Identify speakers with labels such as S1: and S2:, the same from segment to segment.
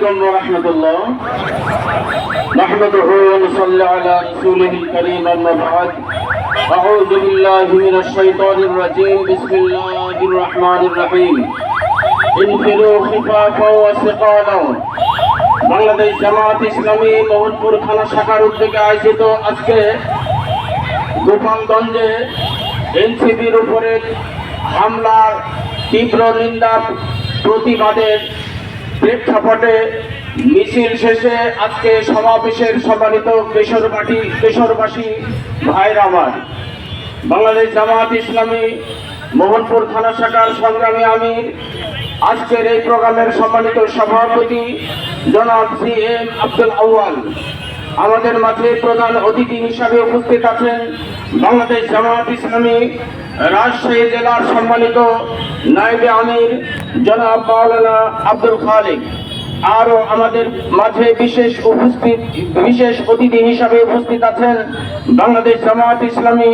S1: عليكم ورحمة الله نحمده ونصلي على رسوله الكريم أما بعد أعوذ بالله من الشيطان الرجيم بسم الله الرحمن الرحيم انفروا خفافا وثقالا বাংলাদেশ জামাত ইসলামী মোহনপুর থানা শাখার উদ্যোগে আয়োজিত আজকে গোপালগঞ্জে এনসিবির উপরে হামলার তীব্র নিন্দা প্রতিবাদের প্রেক্ষাপটে মিছিল শেষে আজকে সমাবেশের সম্মানিত কিশোরবাসী ভাইরা আমার, বাংলাদেশ জামাত ইসলামী মোহনপুর থানা শাখার সংগ্রামী আমির, আজকের এই প্রোগ্রামের সম্মানিত সভাপতি জনাব CM আব্দুল আউয়াল, আমাদের মাঝে প্রধান অতিথি হিসাবে উপস্থিত আছেন বাংলাদেশ জামাত ইসলামী রাজশাহী জেলার সম্মানিত নায়েবে আমির জনাব মাওলানা আব্দুল খালিক। আরও আমাদের মাঝে বিশেষ অতিথি হিসাবে উপস্থিত আছেন বাংলাদেশ জামাত ইসলামী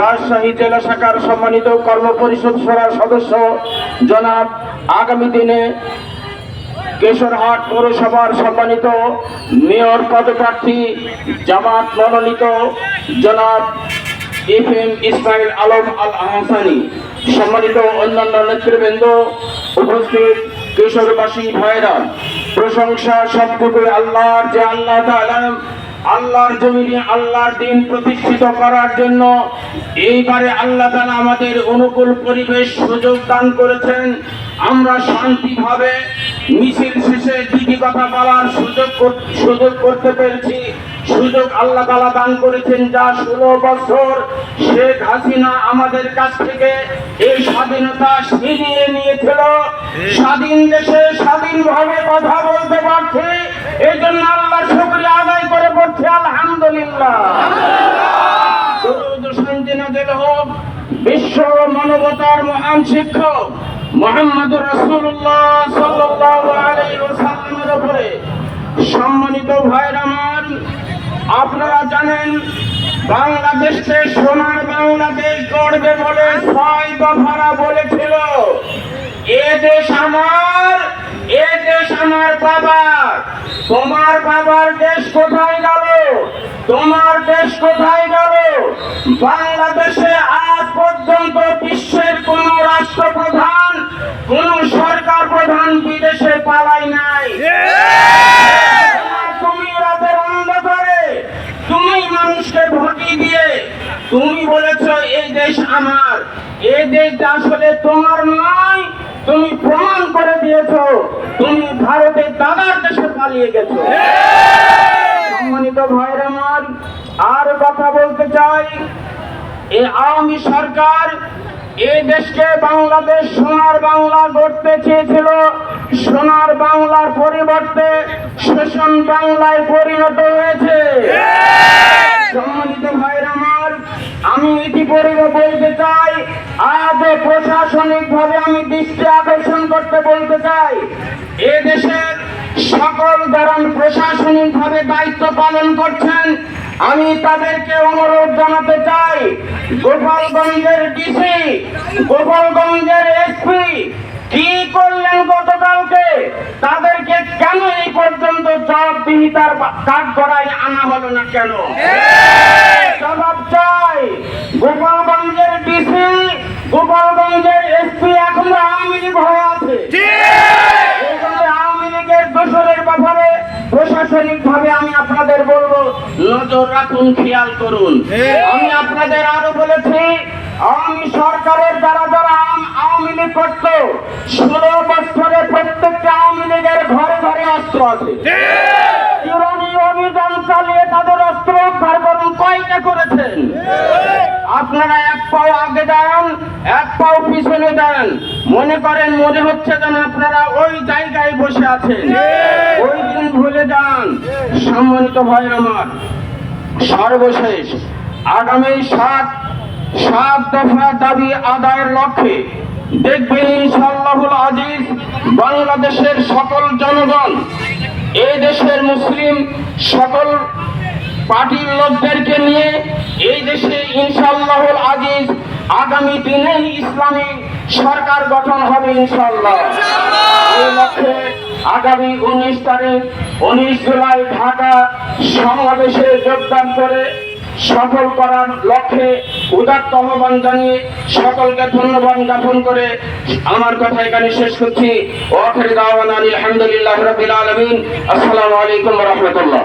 S1: রাজশাহী জেলা শাখার সম্মানিত কর্মপরিষদ সদস্য জনাব আগামী দিনে কেশরহাট পৌরসভার সম্মানিত মেয়র পদপ্রার্থী জামাত মনোনীত জনাব FM ইসমাইল আলম আল আহসানী, সম্মানিত অন্যান্য নেতৃবৃন্দ, উপস্থিত কিশোরবাসী ভাইরা। প্রশংসা সবটুকু আল্লাহর, যে আল্লাহ তাআলা আল্লাহর জমিনে আল্লাহর দিন প্রতিষ্ঠিত করার জন্য এইবারে আল্লাহ তাআলা আমাদের অনুকূল পরিবেশ সুযোগ দান করেছেন। আমরা শান্তিভাবে মিছিল শেষে দিদি কথা বলার সুযোগ করতে পেরেছি। সুযোগ আল্লাহ তাআলা দান করেছেন, যা 16 বছর শেখ হাসিনা আমাদের কাছ থেকে এই স্বাধীনতা ছিনিয়ে নিয়েছিল। স্বাধীন দেশে স্বাধীনভাবে কথা বলতে পারছি, এই জন্য আল্লাহর শুকরিয়া আদায় করে পড়ছি আলহামদুলিল্লাহ। দরুদ ও শান্তি নাযিল হোক বিশ্ব মানবতার মহান শিক্ষক মুহাম্মদুর রাসূলুল্লাহ সাল্লাল্লাহু আলাইহি ওয়াসাল্লামের উপরে। সম্মানিত ভাইরা আমার, আপনারা জানেন বাংলাদেশকে সোনার বাংলাদেশ গড়বে বলে 6 দফারা বলেছিল। এ দেশ আমার, এ দেশ আমার বাবার। তোমার বাবার দেশ কোথায় গেল? তোমার দেশ কোথায় গেল? বাংলাদেশে আজ পর্যন্ত বিশ্বের কোন রাষ্ট্রপ্রধান, কোন সরকার প্রধান বিদেশে পালায় নাই। তুমি রাতের অন্ধকারে, তুমি মানুষকে ভোটি দিয়ে তুমি বলেছ এই দেশ আমার। এই দেশ আসলে তোমার নয়, তুমি প্রমাণ করে দিয়েছ তুমি ভারতের দাদার দেশে পালিয়ে গেছো। সম্মানিত ভাইরা আমার, আর কথা বলতে চাই, এই আওয়ামী সরকার এই দেশকে বাংলাদেশ সোনার বাংলা গড়তে চেয়েছিল। সোনার বাংলার পরিবর্তে শোষণ বাংলায় পরিণত হয়েছে। সম্মানিত ভাইরা আমার, আমি ইতিপূর্বে বলতে চাই, আজ প্রশাসনিক ভাবে আমি দৃষ্টি আকর্ষণ করতে বলতে চাই, এ দেশের সকল যারা প্রশাসনিক ভাবে দায়িত্ব পালন করছেন, আমি তাদেরকে অনুরোধ জানাতে চাই, গোপালগঞ্জের ডিসি, গোপালগঞ্জের SP কি করলেন গতকালকে? তাদেরকে কেন এই পর্যন্ত জবাবদিহিতার কাঠগড়ায় আনা হলো না কেন? জবাব চাই। গোপালগঞ্জের ডিসি, গোপালগঞ্জের SP এখন আওয়ামী লীগ হয়ে আছে। আওয়ামী লীগের দোষরের ব্যাপারে প্রশাসনিক ভাবে আমি আপনাদের বলবো, নজর রাখুন, খেয়াল করুন। আমি আপনাদের আরো বলেছি, আওয়ামী সরকারের যারা যারা আওয়ামী লীগ করত, 16 বছরে প্রত্যেকটা আওয়ামী লীগের ঘরে ঘরে অস্ত্র আছে। চুরানি অভিযান চালিয়ে তাদের অস্ত্র উদ্ধার করুন। কয়টা করেছেন? আপনারা এক পাও আগে যান, এক পাও পিছনে যান, মনে করেন মনে হচ্ছে যেন আপনারা ওই জায়গায় বসে আছেন। ওই দিন ভুলে যান। সম্মানিত ভাই আমার, সর্বশেষ আগামী 7 দফা দাবি আদায়ের লক্ষ্যে দেখবেন ইনশাআল্লাহুল আজিজ বাংলাদেশের সকল জনগণ, এই দেশের মুসলিম সকল পার্টির লোকদেরকে নিয়ে এই দেশে ইনশাআল্লাহুল আজিজ আগামী দিনে ইসলামী সরকার গঠন হবে ইনশাআল্লাহ। এই লক্ষ্যে আগামী 19 জুলাই ঢাকা সমাবেশে যোগদান করে সফল করার লক্ষ্যে উদাত্ত আহ্বান জানিয়ে সকলকে ধন্যবাদ জ্ঞাপন করে আমার কথা এখানে শেষ করছি। ওয়া আখিরু দাওয়ানা আলহামদুলিল্লাহি রাব্বিল আলামিন। আসসালামু আলাইকুম ওয়া রাহমাতুল্লাহ।